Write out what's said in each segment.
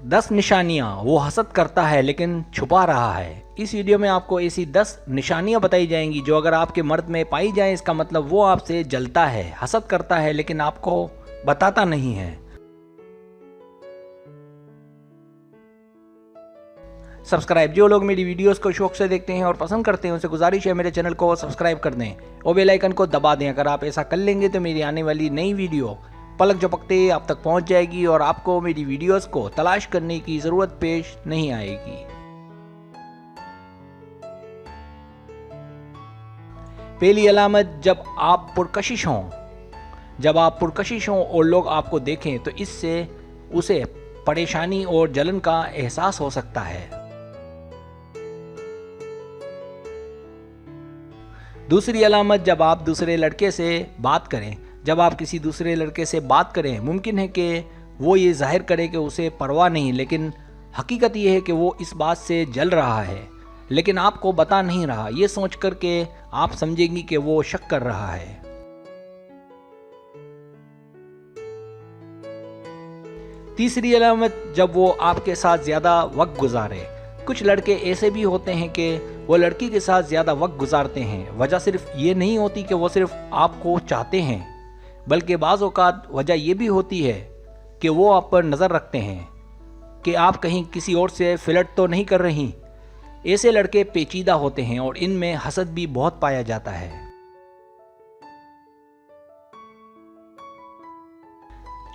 10 निशानियां वो हसद करता है लेकिन छुपा रहा है। इस वीडियो में आपको ऐसी 10 निशानियां बताई जाएंगी जो अगर आपके मर्द में पाई जाए इसका मतलब वो आपसे जलता है, हसद करता है लेकिन आपको बताता नहीं है। सब्सक्राइब, जो लोग मेरी वीडियोस को शौक से देखते हैं और पसंद करते हैं उनसे गुजारिश है मेरे चैनल को सब्सक्राइब कर दें और बेल आइकन को दबा दें। अगर आप ऐसा कर लेंगे तो मेरी आने वाली नई वीडियो पलक झपकते आप तक पहुंच जाएगी और आपको मेरी वीडियोस को तलाश करने की ज़रूरत पेश नहीं आएगी। पहली अलामत, जब आप पुरकशिश हों और लोग आपको देखें तो इससे उसे परेशानी और जलन का एहसास हो सकता है। दूसरी अलामत, जब आप दूसरे लड़के से बात करें, जब आप किसी दूसरे लड़के से बात करें, मुमकिन है कि वो ये जाहिर करे कि उसे परवाह नहीं, लेकिन हकीकत ये है कि वो इस बात से जल रहा है लेकिन आपको बता नहीं रहा। ये सोच कर के आप समझेंगी कि वो शक कर रहा है। तीसरी अलामत, जब वो आपके साथ ज़्यादा वक्त गुजारे। कुछ लड़के ऐसे भी होते हैं कि वो लड़की के साथ ज़्यादा वक्त गुजारते हैं। वजह सिर्फ ये नहीं होती कि वो सिर्फ आपको चाहते हैं, बल्कि बाज़ औक़ात वजह यह भी होती है कि वो आप पर नज़र रखते हैं कि आप कहीं किसी और से फ्लर्ट तो नहीं कर रही। ऐसे लड़के पेचीदा होते हैं और इनमें हसद भी बहुत पाया जाता है।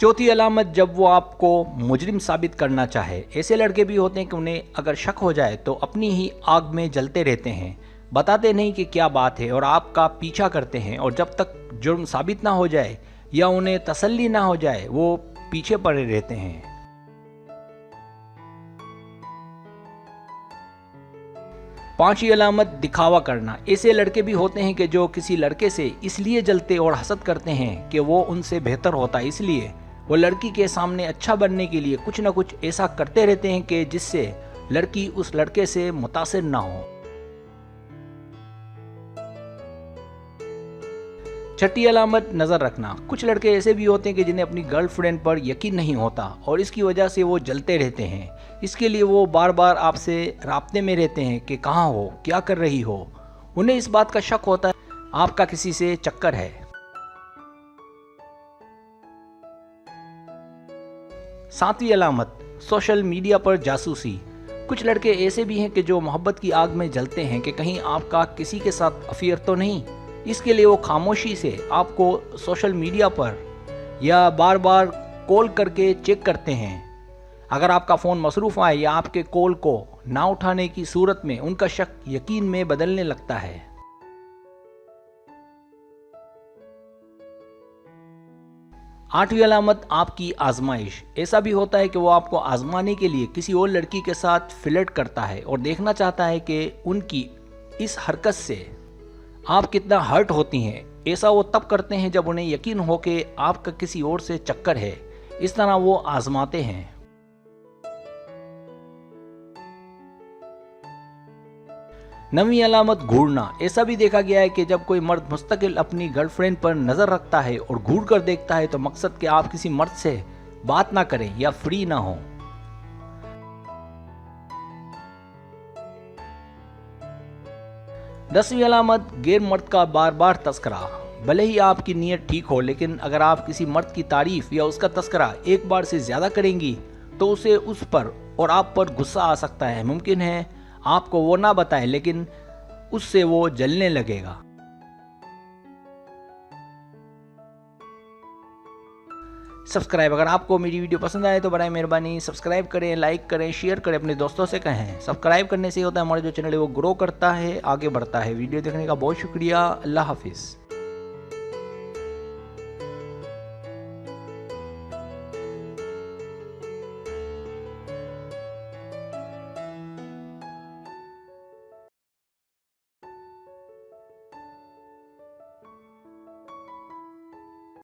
चौथी अलामत, जब वो आपको मुजरिम साबित करना चाहे। ऐसे लड़के भी होते हैं कि उन्हें अगर शक हो जाए तो अपनी ही आग में जलते रहते हैं, बताते नहीं कि क्या बात है और आपका पीछा करते हैं और जब तक जुर्म साबित ना हो जाए या उन्हें तसल्ली ना हो जाए वो पीछे पड़े रहते हैं। पांचवी अलामत, दिखावा करना। ऐसे लड़के भी होते हैं कि जो किसी लड़के से इसलिए जलते और हसद करते हैं कि वो उनसे बेहतर होता है, इसलिए वो लड़की के सामने अच्छा बनने के लिए कुछ ना कुछ ऐसा करते रहते हैं कि जिससे लड़की उस लड़के से मुतासिर ना हो। छठी अलामत, नज़र रखना। कुछ लड़के ऐसे भी होते हैं कि जिन्हें अपनी गर्लफ्रेंड पर यकीन नहीं होता और इसकी वजह से वो जलते रहते हैं। इसके लिए वो बार बार आपसे राब्ते में रहते हैं कि कहाँ हो, क्या कर रही हो। उन्हें इस बात का शक होता है आपका किसी से चक्कर है। सातवीं अलामत, सोशल मीडिया पर जासूसी। कुछ लड़के ऐसे भी हैं कि जो मोहब्बत की आग में जलते हैं कि कहीं आपका किसी के साथ अफेयर तो नहीं। इसके लिए वो खामोशी से आपको सोशल मीडिया पर या बार बार कॉल करके चेक करते हैं। अगर आपका फ़ोन मसरूफ़ आए या आपके कॉल को ना उठाने की सूरत में उनका शक यकीन में बदलने लगता है। आठवीं अलामत, आपकी आजमाइश। ऐसा भी होता है कि वो आपको आजमाने के लिए किसी और लड़की के साथ फ्लर्ट करता है और देखना चाहता है कि उनकी इस हरकत से आप कितना हर्ट होती हैं। ऐसा वो तब करते हैं जब उन्हें यकीन हो कि आपका किसी और से चक्कर है। इस तरह वो आजमाते हैं। नवीं अलामत, घूरना। ऐसा भी देखा गया है कि जब कोई मर्द मुस्तकिल अपनी गर्लफ्रेंड पर नज़र रखता है और घूर कर देखता है तो मकसद कि आप किसी मर्द से बात ना करें या फ्री ना हो। 10वीं अलामत, गैर मर्द का बार बार तस्करा। भले ही आपकी नीयत ठीक हो लेकिन अगर आप किसी मर्द की तारीफ या उसका तस्करा एक बार से ज़्यादा करेंगी तो उसे उस पर और आप पर गुस्सा आ सकता है। मुमकिन है आपको वो ना बताए लेकिन उससे वो जलने लगेगा। सब्सक्राइब, अगर आपको मेरी वीडियो पसंद आए तो बराए मेहरबानी सब्सक्राइब करें, लाइक करें, शेयर करें, अपने दोस्तों से कहें। सब्सक्राइब करने से होता है हमारा जो चैनल है वो ग्रो करता है, आगे बढ़ता है। वीडियो देखने का बहुत शुक्रिया। अल्लाह हाफिज़।